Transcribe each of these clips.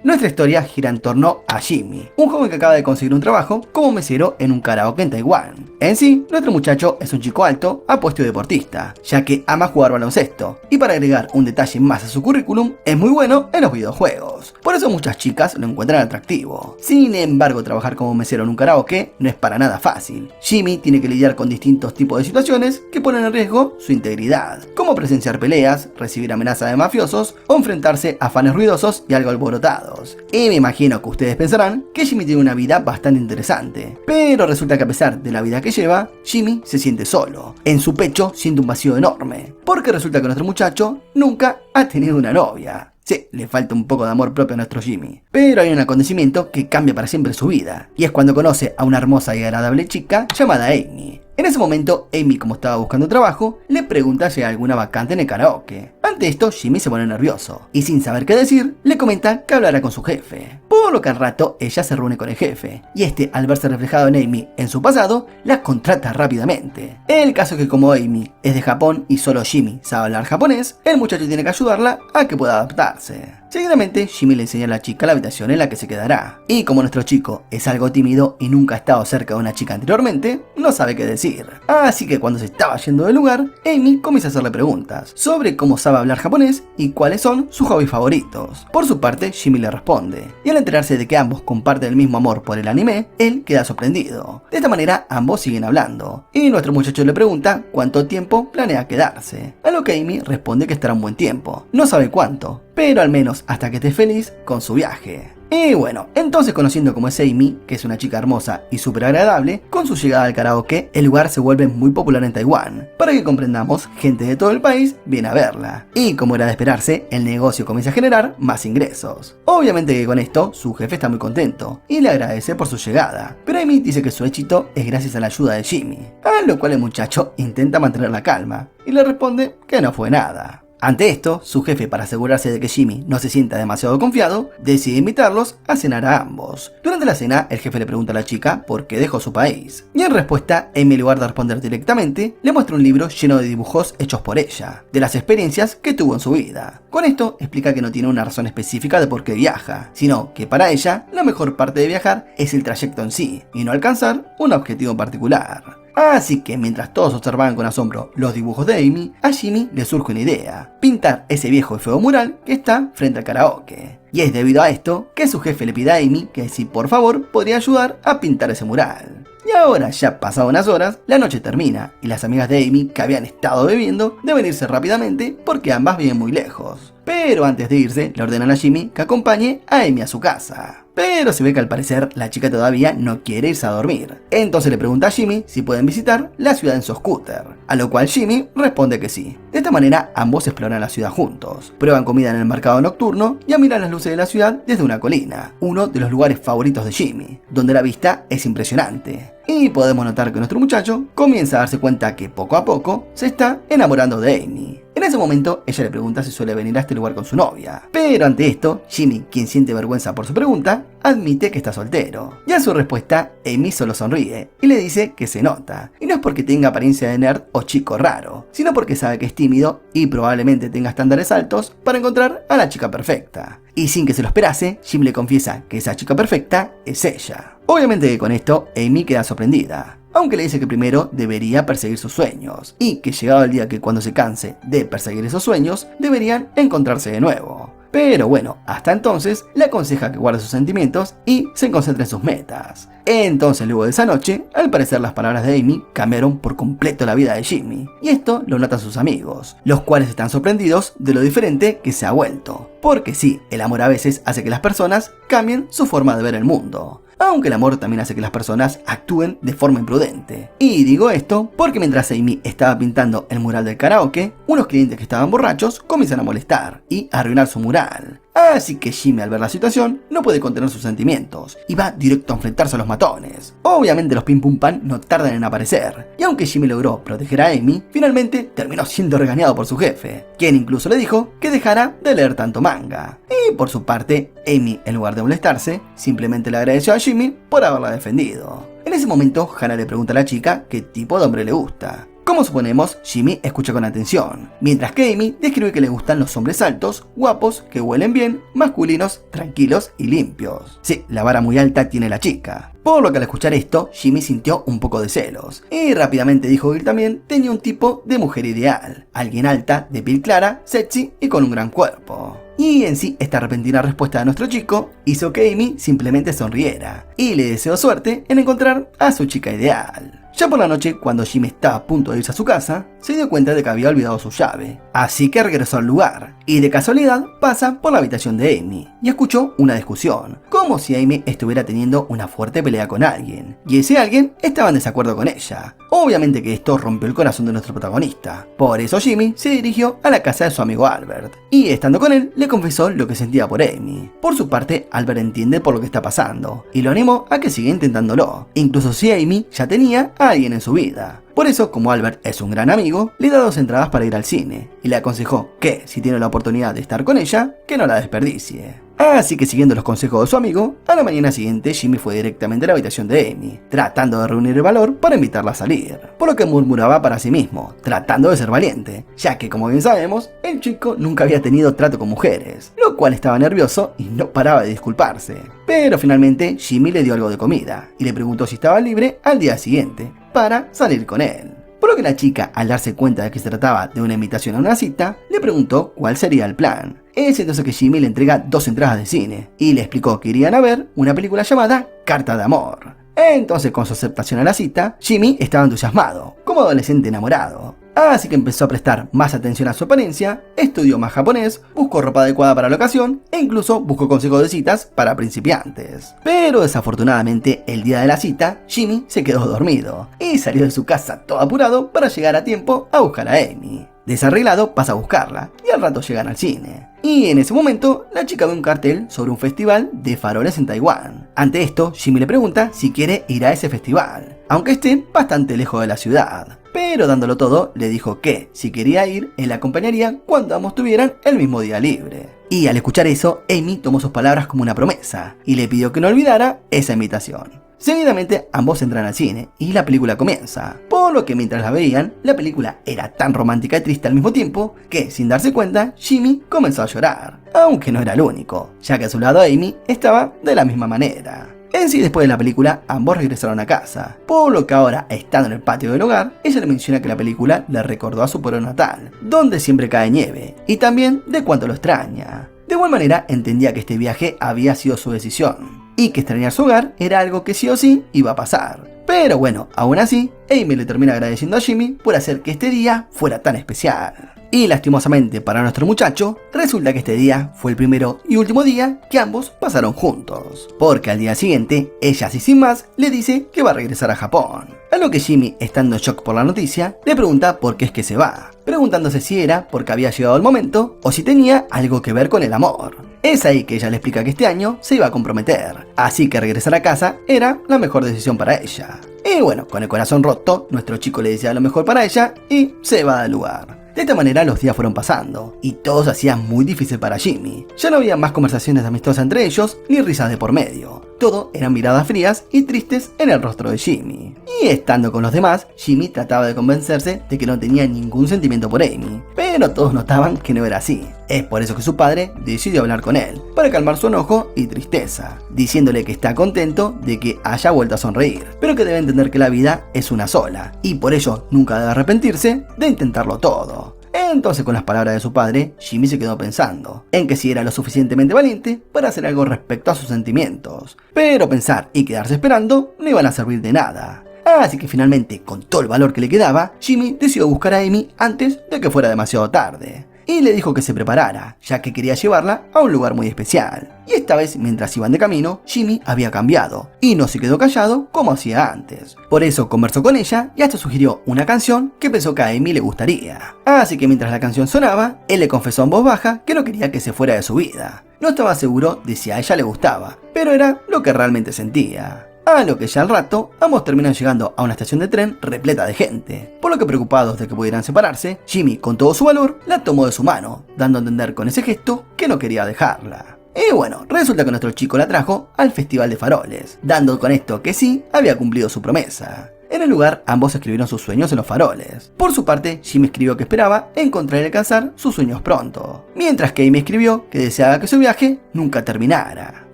Nuestra historia gira en torno a Jimmy, un joven que acaba de conseguir un trabajo como mesero en un karaoke en Taiwán. En sí, nuestro muchacho es un chico alto, apuesto y deportista, ya que ama jugar baloncesto, y para agregar un detalle más a su currículum, es muy bueno en los videojuegos. Por eso muchas chicas lo encuentran atractivo. Sin embargo, trabajar como mesero en un karaoke no es para nada fácil. Jimmy tiene que lidiar con distintos tipos de situaciones que ponen en riesgo su integridad, como presenciar peleas, recibir amenazas de mafiosos o enfrentarse a fans ruidosos y algo alborotados. Y me imagino que ustedes pensarán que Jimmy tiene una vida bastante interesante, pero resulta que a pesar de la vida que lleva, Jimmy se siente solo. En su pecho siente un vacío enorme, porque resulta que nuestro muchacho nunca ha tenido una novia. Sí, le falta un poco de amor propio a nuestro Jimmy. Pero hay un acontecimiento que cambia para siempre su vida, y es cuando conoce a una hermosa y agradable chica llamada Amy. En ese momento, Amy, como estaba buscando trabajo, le pregunta si hay alguna vacante en el karaoke. Ante esto, Jimmy se pone nervioso, y sin saber qué decir, le comenta que hablará con su jefe. Por lo que al rato, ella se reúne con el jefe, y este, al verse reflejado en Amy en su pasado, la contrata rápidamente. El caso es que como Amy es de Japón y solo Jimmy sabe hablar japonés, el muchacho tiene que ayudarla a que pueda adaptarse. Seguidamente, Jimmy le enseña a la chica la habitación en la que se quedará. Y como nuestro chico es algo tímido y nunca ha estado cerca de una chica anteriormente, no sabe qué decir. Así que cuando se estaba yendo del lugar, Amy comienza a hacerle preguntas sobre cómo sabe hablar japonés y cuáles son sus hobbies favoritos. Por su parte, Jimmy le responde, y al enterarse de que ambos comparten el mismo amor por el anime, él queda sorprendido. De esta manera, ambos siguen hablando, y nuestro muchacho le pregunta cuánto tiempo planea quedarse, a lo que Amy responde que estará un buen tiempo, no sabe cuánto, pero al menos hasta que esté feliz con su viaje. Y bueno, entonces conociendo como es Amy, que es una chica hermosa y súper agradable, con su llegada al karaoke, el lugar se vuelve muy popular en Taiwán. Para que comprendamos, gente de todo el país viene a verla. Y como era de esperarse, el negocio comienza a generar más ingresos. Obviamente que con esto, su jefe está muy contento y le agradece por su llegada. Pero Amy dice que su éxito es gracias a la ayuda de Jimmy, a lo cual el muchacho intenta mantener la calma y le responde que no fue nada. Ante esto, su jefe, para asegurarse de que Jimmy no se sienta demasiado confiado, decide invitarlos a cenar a ambos. Durante la cena, el jefe le pregunta a la chica por qué dejó su país. Y en respuesta, Amy, en lugar de responder directamente, le muestra un libro lleno de dibujos hechos por ella, de las experiencias que tuvo en su vida. Con esto, explica que no tiene una razón específica de por qué viaja, sino que para ella, la mejor parte de viajar es el trayecto en sí, y no alcanzar un objetivo en particular. Así que mientras todos observaban con asombro los dibujos de Amy, a Jimmy le surge una idea: pintar ese viejo y feo mural que está frente al karaoke. Y es debido a esto que su jefe le pide a Amy que si por favor podría ayudar a pintar ese mural. Y ahora, ya pasado unas horas, la noche termina y las amigas de Amy, que habían estado bebiendo, deben irse rápidamente porque ambas viven muy lejos. Pero antes de irse, le ordenan a Jimmy que acompañe a Amy a su casa. Pero se ve que al parecer la chica todavía no quiere irse a dormir. Entonces le pregunta a Jimmy si pueden visitar la ciudad en su scooter, a lo cual Jimmy responde que sí. De esta manera ambos exploran la ciudad juntos, prueban comida en el mercado nocturno y admiran las luces de la ciudad desde una colina, uno de los lugares favoritos de Jimmy, donde la vista es impresionante. Y podemos notar que nuestro muchacho comienza a darse cuenta que poco a poco se está enamorando de Amy. En ese momento, ella le pregunta si suele venir a este lugar con su novia. Pero ante esto, Jimmy, quien siente vergüenza por su pregunta, admite que está soltero. Y a su respuesta, Amy solo sonríe y le dice que se nota. Y no es porque tenga apariencia de nerd o chico raro, sino porque sabe que es tímido y probablemente tenga estándares altos para encontrar a la chica perfecta. Y sin que se lo esperase, Jim le confiesa que esa chica perfecta es ella. Obviamente que con esto, Amy queda sorprendida, aunque le dice que primero debería perseguir sus sueños, y que llegado el día que cuando se canse de perseguir esos sueños, deberían encontrarse de nuevo. Pero bueno, hasta entonces le aconseja que guarde sus sentimientos y se concentre en sus metas. Entonces luego de esa noche, al parecer las palabras de Amy cambiaron por completo la vida de Jimmy, y esto lo notan sus amigos, los cuales están sorprendidos de lo diferente que se ha vuelto. Porque sí, el amor a veces hace que las personas cambien su forma de ver el mundo. Aunque el amor también hace que las personas actúen de forma imprudente. Y digo esto porque mientras Amy estaba pintando el mural del karaoke, unos clientes que estaban borrachos comienzan a molestar y a arruinar su mural. Así que Jimmy, al ver la situación, no puede contener sus sentimientos y va directo a enfrentarse a los matones. Obviamente los Pim Pum Pan no tardan en aparecer, y aunque Jimmy logró proteger a Amy, finalmente terminó siendo regañado por su jefe, quien incluso le dijo que dejara de leer tanto manga. Y por su parte, Amy, en lugar de molestarse, simplemente le agradeció a Jimmy por haberla defendido. En ese momento, Hannah le pregunta a la chica qué tipo de hombre le gusta. Como suponemos, Jimmy escucha con atención, mientras que Amy describe que le gustan los hombres altos, guapos, que huelen bien, masculinos, tranquilos y limpios. Sí, la vara muy alta tiene la chica. Por lo que al escuchar esto, Jimmy sintió un poco de celos, y rápidamente dijo que él también tenía un tipo de mujer ideal, alguien alta, de piel clara, sexy y con un gran cuerpo. Y en sí, esta repentina respuesta de nuestro chico hizo que Amy simplemente sonriera, y le deseó suerte en encontrar a su chica ideal. Ya por la noche, cuando Jimmy estaba a punto de irse a su casa, se dio cuenta de que había olvidado su llave, así que regresó al lugar, y de casualidad pasa por la habitación de Amy, y escuchó una discusión, como si Amy estuviera teniendo una fuerte pelea con alguien, y ese alguien estaba en desacuerdo con ella. Obviamente que esto rompió el corazón de nuestro protagonista, por eso Jimmy se dirigió a la casa de su amigo Albert, y estando con él, le confesó lo que sentía por Amy. Por su parte, Albert entiende por lo que está pasando, y lo animó a que siga intentándolo, incluso si Amy ya tenía a alguien en su vida. Por eso, como Albert es un gran amigo, le da 2 entradas para ir al cine, y le aconsejó que, si tiene la oportunidad de estar con ella, que no la desperdicie. Así que siguiendo los consejos de su amigo, a la mañana siguiente Jimmy fue directamente a la habitación de Amy, tratando de reunir el valor para invitarla a salir, por lo que murmuraba para sí mismo, tratando de ser valiente, ya que como bien sabemos, el chico nunca había tenido trato con mujeres, lo cual estaba nervioso y no paraba de disculparse. Pero finalmente Jimmy le dio algo de comida, y le preguntó si estaba libre al día siguiente, para salir con él. Por lo que la chica, al darse cuenta de que se trataba de una invitación a una cita, le preguntó cuál sería el plan. Es entonces que Jimmy le entrega 2 entradas de cine, y le explicó que irían a ver una película llamada Carta de Amor. Entonces, con su aceptación a la cita, Jimmy estaba entusiasmado, como adolescente enamorado. Así que empezó a prestar más atención a su apariencia, estudió más japonés, buscó ropa adecuada para la ocasión e incluso buscó consejos de citas para principiantes. Pero desafortunadamente el día de la cita, Jimmy se quedó dormido y salió de su casa todo apurado para llegar a tiempo a buscar a Amy. Desarreglado pasa a buscarla y al rato llegan al cine. Y en ese momento, la chica ve un cartel sobre un festival de faroles en Taiwán. Ante esto, Jimmy le pregunta si quiere ir a ese festival, aunque esté bastante lejos de la ciudad. Pero dándolo todo, le dijo que, si quería ir, él la acompañaría cuando ambos tuvieran el mismo día libre. Y al escuchar eso, Amy tomó sus palabras como una promesa, y le pidió que no olvidara esa invitación. Seguidamente, ambos entran al cine, y la película comienza, por lo que mientras la veían, la película era tan romántica y triste al mismo tiempo, que, sin darse cuenta, Jimmy comenzó a llorar, aunque no era el único, ya que a su lado Amy estaba de la misma manera. En sí, después de la película, ambos regresaron a casa, por lo que ahora, estando en el patio del hogar, ella le menciona que la película le recordó a su pueblo natal, donde siempre cae nieve, y también de cuánto lo extraña. De igual manera, entendía que este viaje había sido su decisión, y que extrañar su hogar era algo que sí o sí iba a pasar. Pero bueno, aún así, Amy le termina agradeciendo a Jimmy por hacer que este día fuera tan especial. Y lastimosamente para nuestro muchacho, resulta que este día fue el primero y último día que ambos pasaron juntos, porque al día siguiente, ella así sin más, le dice que va a regresar a Japón. A lo que Jimmy, estando en shock por la noticia, le pregunta por qué es que se va, preguntándose si era porque había llegado el momento o si tenía algo que ver con el amor. Es ahí que ella le explica que este año se iba a comprometer, así que regresar a casa era la mejor decisión para ella. Y bueno, con el corazón roto, nuestro chico le desea lo mejor para ella y se va del lugar. De esta manera los días fueron pasando, y todo se hacía muy difícil para Jimmy. Ya no había más conversaciones amistosas entre ellos, ni risas de por medio. Todo eran miradas frías y tristes en el rostro de Jimmy. Y estando con los demás, Jimmy trataba de convencerse de que no tenía ningún sentimiento por Amy, pero todos notaban que no era así. Es por eso que su padre decidió hablar con él, para calmar su enojo y tristeza, diciéndole que está contento de que haya vuelto a sonreír, pero que debe entender que la vida es una sola, y por ello nunca debe arrepentirse de intentarlo todo. Entonces, con las palabras de su padre, Jimmy se quedó pensando en que si era lo suficientemente valiente para hacer algo respecto a sus sentimientos, pero pensar y quedarse esperando no iban a servir de nada. Así que finalmente, con todo el valor que le quedaba, Jimmy decidió buscar a Amy antes de que fuera demasiado tarde. Y le dijo que se preparara, ya que quería llevarla a un lugar muy especial. Y esta vez, mientras iban de camino, Jimmy había cambiado, y no se quedó callado como hacía antes. Por eso conversó con ella y hasta sugirió una canción que pensó que a Amy le gustaría. Así que mientras la canción sonaba, él le confesó en voz baja que no quería que se fuera de su vida. No estaba seguro de si a ella le gustaba, pero era lo que realmente sentía. A lo que ya al rato, ambos terminan llegando a una estación de tren repleta de gente, por lo que preocupados de que pudieran separarse, Jimmy con todo su valor la tomó de su mano, dando a entender con ese gesto que no quería dejarla. Y bueno, resulta que nuestro chico la trajo al Festival de Faroles, dando con esto que sí había cumplido su promesa. En el lugar, ambos escribieron sus sueños en los faroles. Por su parte, Jimmy escribió que esperaba encontrar y alcanzar sus sueños pronto, mientras que Amy escribió que deseaba que su viaje nunca terminara.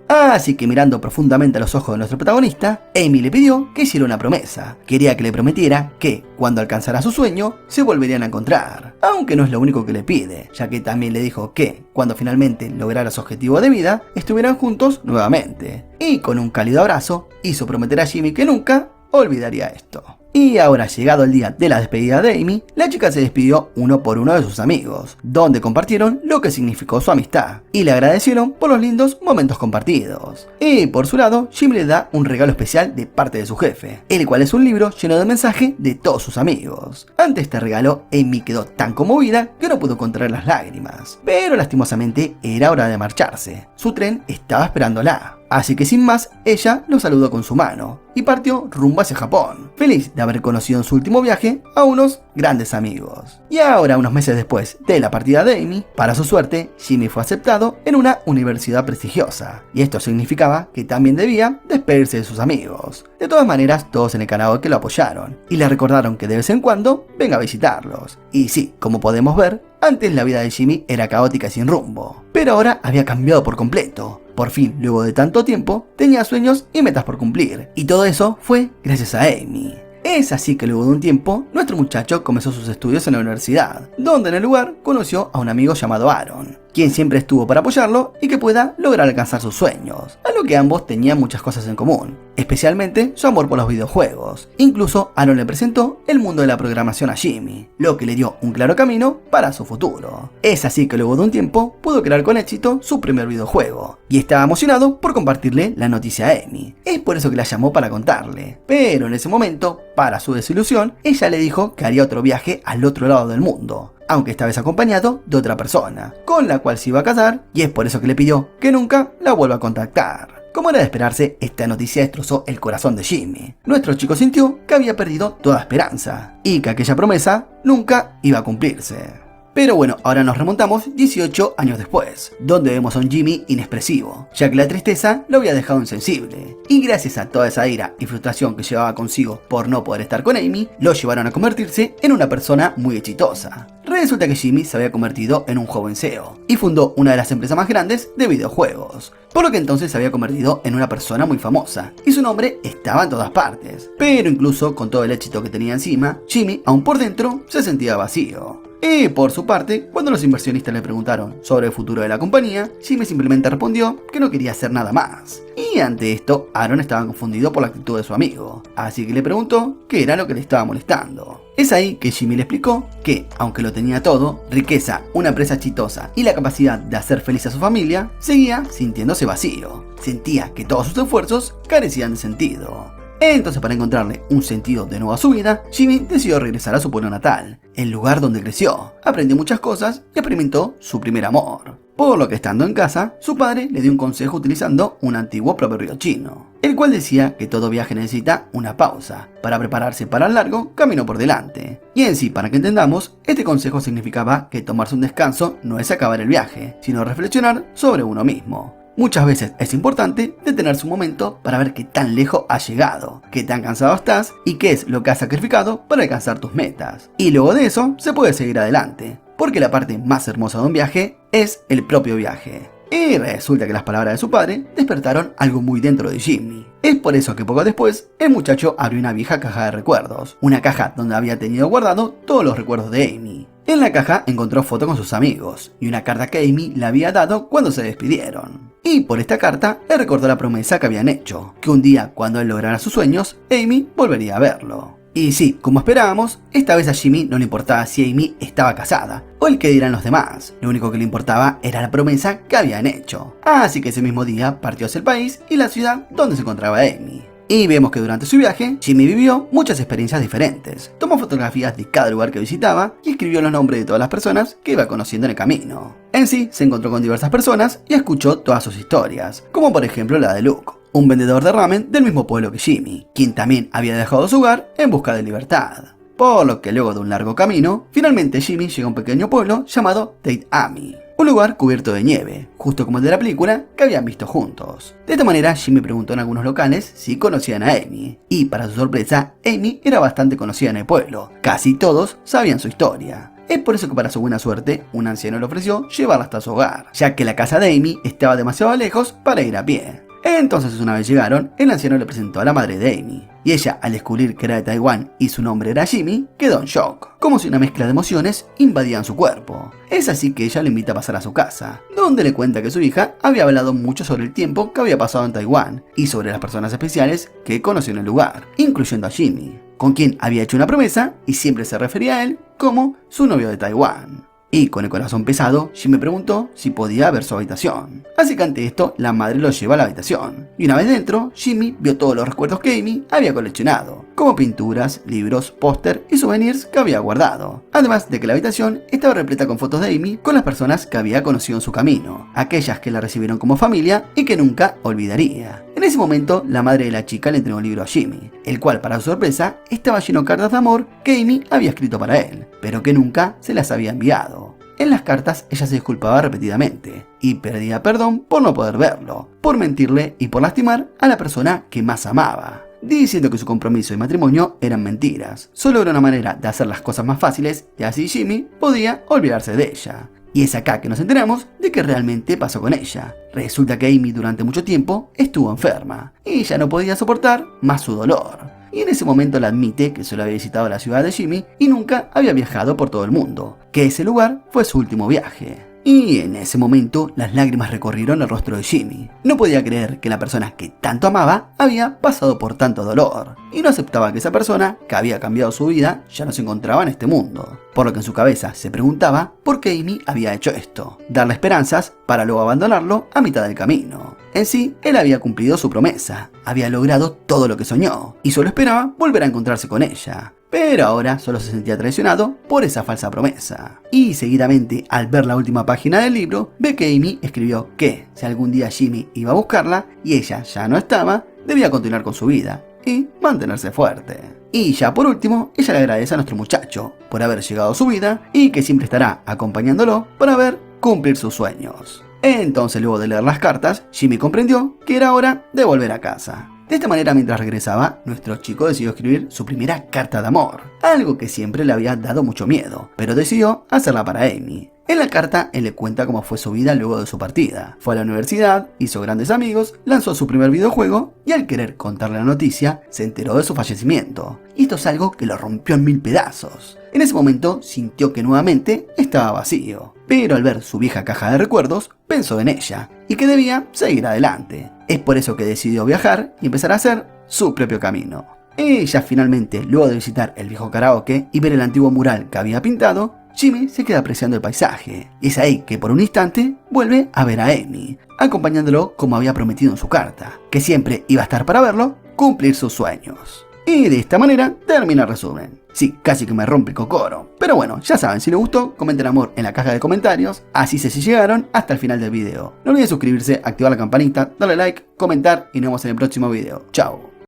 Así que mirando profundamente a los ojos de nuestro protagonista, Amy le pidió que hiciera una promesa. Quería que le prometiera que, cuando alcanzara su sueño, se volverían a encontrar. Aunque no es lo único que le pide, ya que también le dijo que, cuando finalmente lograra su objetivo de vida, estuvieran juntos nuevamente. Y con un cálido abrazo, hizo prometer a Jimmy que nunca olvidaría esto. Y ahora, llegado el día de la despedida de Amy, la chica se despidió uno por uno de sus amigos, donde compartieron lo que significó su amistad, y le agradecieron por los lindos momentos compartidos. Y por su lado, Jimmy le da un regalo especial de parte de su jefe, el cual es un libro lleno de mensajes de todos sus amigos. Ante este regalo, Amy quedó tan conmovida que no pudo contener las lágrimas, pero lastimosamente era hora de marcharse. Su tren estaba esperándola. Así que sin más, ella lo saludó con su mano y partió rumbo hacia Japón, feliz de haber conocido en su último viaje a unos grandes amigos. Y ahora, unos meses después de la partida de Amy, para su suerte, Jimmy fue aceptado en una universidad prestigiosa, y esto significaba que también debía despedirse de sus amigos. De todas maneras, todos en el karaoke lo apoyaron, y le recordaron que de vez en cuando venga a visitarlos. Y sí, como podemos ver, antes la vida de Jimmy era caótica y sin rumbo, pero ahora había cambiado por completo. Por fin, luego de tanto tiempo, tenía sueños y metas por cumplir, y todo eso fue gracias a Amy. Es así que luego de un tiempo, nuestro muchacho comenzó sus estudios en la universidad, donde en el lugar conoció a un amigo llamado Aaron, quien siempre estuvo para apoyarlo y que pueda lograr alcanzar sus sueños, a lo que ambos tenían muchas cosas en común, especialmente su amor por los videojuegos. Incluso Aaron le presentó el mundo de la programación a Jimmy, lo que le dio un claro camino para su futuro. Es así que luego de un tiempo pudo crear con éxito su primer videojuego, y estaba emocionado por compartirle la noticia a Amy. Es por eso que la llamó para contarle, pero en ese momento, para su desilusión, ella le dijo que haría otro viaje al otro lado del mundo, aunque esta vez acompañado de otra persona, con la cual se iba a casar, y es por eso que le pidió que nunca la vuelva a contactar. Como era de esperarse, esta noticia destrozó el corazón de Jimmy. Nuestro chico sintió que había perdido toda esperanza, y que aquella promesa nunca iba a cumplirse. Pero bueno, ahora nos remontamos 18 años después, donde vemos a un Jimmy inexpresivo, ya que la tristeza lo había dejado insensible, y gracias a toda esa ira y frustración que llevaba consigo por no poder estar con Amy, lo llevaron a convertirse en una persona muy exitosa. Resulta que Jimmy se había convertido en un joven CEO, y fundó una de las empresas más grandes de videojuegos, por lo que entonces se había convertido en una persona muy famosa, y su nombre estaba en todas partes. Pero incluso con todo el éxito que tenía encima, Jimmy, aún por dentro, se sentía vacío. Y por su parte, cuando los inversionistas le preguntaron sobre el futuro de la compañía, Jimmy simplemente respondió que no quería hacer nada más. Y ante esto, Aaron estaba confundido por la actitud de su amigo, así que le preguntó qué era lo que le estaba molestando. Es ahí que Jimmy le explicó que, aunque lo tenía todo, riqueza, una empresa exitosa y la capacidad de hacer feliz a su familia, seguía sintiéndose vacío. Sentía que todos sus esfuerzos carecían de sentido. Entonces, para encontrarle un sentido de nuevo a su vida, Jimmy decidió regresar a su pueblo natal, el lugar donde creció, aprendió muchas cosas y experimentó su primer amor. Por lo que, estando en casa, su padre le dio un consejo utilizando un antiguo proverbio chino, el cual decía que todo viaje necesita una pausa para prepararse para el largo camino por delante. Y en sí, para que entendamos, este consejo significaba que tomarse un descanso no es acabar el viaje, sino reflexionar sobre uno mismo. Muchas veces es importante detenerse un momento para ver qué tan lejos has llegado, qué tan cansado estás y qué es lo que has sacrificado para alcanzar tus metas. Y luego de eso se puede seguir adelante, porque la parte más hermosa de un viaje es el propio viaje. Y resulta que las palabras de su padre despertaron algo muy dentro de Jimmy. Es por eso que poco después, el muchacho abrió una vieja caja de recuerdos, una caja donde había tenido guardado todos los recuerdos de Amy. En la caja encontró fotos con sus amigos y una carta que Amy le había dado cuando se despidieron. Y por esta carta le recordó la promesa que habían hecho, que un día, cuando él lograra sus sueños, Amy volvería a verlo. Y sí, como esperábamos, esta vez a Jimmy no le importaba si Amy estaba casada o el que dirán los demás. Lo único que le importaba era la promesa que habían hecho. Así que ese mismo día partió hacia el país y la ciudad donde se encontraba Amy. Y vemos que durante su viaje, Jimmy vivió muchas experiencias diferentes. Tomó fotografías de cada lugar que visitaba y escribió los nombres de todas las personas que iba conociendo en el camino. En sí, se encontró con diversas personas y escuchó todas sus historias, como por ejemplo la de Luke, un vendedor de ramen del mismo pueblo que Jimmy, quien también había dejado su hogar en busca de libertad. Por lo que luego de un largo camino, finalmente Jimmy llegó a un pequeño pueblo llamado Tate Ami. un lugar cubierto de nieve, justo como el de la película que habían visto juntos. De esta manera, Jimmy preguntó en algunos locales si conocían a Amy, y para su sorpresa, Amy era bastante conocida en el pueblo, casi todos sabían su historia. Es por eso que para su buena suerte, un anciano le ofreció llevarla hasta su hogar, ya que la casa de Amy estaba demasiado lejos para ir a pie. Entonces una vez llegaron, el anciano le presentó a la madre de Amy, y ella, al descubrir que era de Taiwán y su nombre era Jimmy, quedó en shock, como si una mezcla de emociones invadían su cuerpo. Es así que ella le invita a pasar a su casa, donde le cuenta que su hija había hablado mucho sobre el tiempo que había pasado en Taiwán y sobre las personas especiales que conoció en el lugar, incluyendo a Jimmy, con quien había hecho una promesa y siempre se refería a él como su novio de Taiwán. Y con el corazón pesado, Jimmy preguntó si podía ver su habitación. Así que ante esto, la madre lo lleva a la habitación. Y una vez dentro, Jimmy vio todos los recuerdos que Amy había coleccionado, como pinturas, libros, póster y souvenirs que había guardado. Además de que la habitación estaba repleta con fotos de Amy con las personas que había conocido en su camino, aquellas que la recibieron como familia y que nunca olvidaría. En ese momento, la madre de la chica le entregó un libro a Jimmy, el cual, para su sorpresa, estaba lleno de cartas de amor que Amy había escrito para él, pero que nunca se las había enviado. En las cartas, ella se disculpaba repetidamente y pedía perdón por no poder verlo, por mentirle y por lastimar a la persona que más amaba, diciendo que su compromiso y matrimonio eran mentiras, solo era una manera de hacer las cosas más fáciles y así Jimmy podía olvidarse de ella. Y es acá que nos enteramos de qué realmente pasó con ella. Resulta que Amy durante mucho tiempo estuvo enferma y ya no podía soportar más su dolor. Y en ese momento le admite que solo había visitado la ciudad de Jimmy y nunca había viajado por todo el mundo, que ese lugar fue su último viaje. Y en ese momento las lágrimas recorrieron el rostro de Jimmy. No podía creer que la persona que tanto amaba había pasado por tanto dolor, y no aceptaba que esa persona, que había cambiado su vida, ya no se encontraba en este mundo. Por lo que en su cabeza se preguntaba por qué Amy había hecho esto, darle esperanzas para luego abandonarlo a mitad del camino. En sí, él había cumplido su promesa, había logrado todo lo que soñó, y solo esperaba volver a encontrarse con ella. Pero ahora solo se sentía traicionado por esa falsa promesa. Y seguidamente, al ver la última página del libro, ve que Amy escribió que si algún día Jimmy iba a buscarla y ella ya no estaba, debía continuar con su vida y mantenerse fuerte. Y ya por último, ella le agradece a nuestro muchacho por haber llegado a su vida y que siempre estará acompañándolo para ver cumplir sus sueños. Entonces, luego de leer las cartas, Jimmy comprendió que era hora de volver a casa. De esta manera, mientras regresaba, nuestro chico decidió escribir su primera carta de amor, algo que siempre le había dado mucho miedo, pero decidió hacerla para Amy. En la carta, él le cuenta cómo fue su vida luego de su partida. Fue a la universidad, hizo grandes amigos, lanzó su primer videojuego y al querer contarle la noticia, se enteró de su fallecimiento. Y esto es algo que lo rompió en 1000 pedazos. En ese momento sintió que nuevamente estaba vacío, pero al ver su vieja caja de recuerdos, pensó en ella y que debía seguir adelante. Es por eso que decidió viajar y empezar a hacer su propio camino. Ella finalmente, luego de visitar el viejo karaoke y ver el antiguo mural que había pintado, Jimmy se queda apreciando el paisaje. Y es ahí que por un instante vuelve a ver a Amy, acompañándolo como había prometido en su carta, que siempre iba a estar para verlo cumplir sus sueñños. Y de esta manera termina el resumen. Sí, casi que me rompe el cocoro. Pero bueno, ya saben, si les gustó, comenten amor en la caja de comentarios. Así sé si llegaron hasta el final del video. No olviden suscribirse, activar la campanita, darle like, comentar y nos vemos en el próximo video. Chao.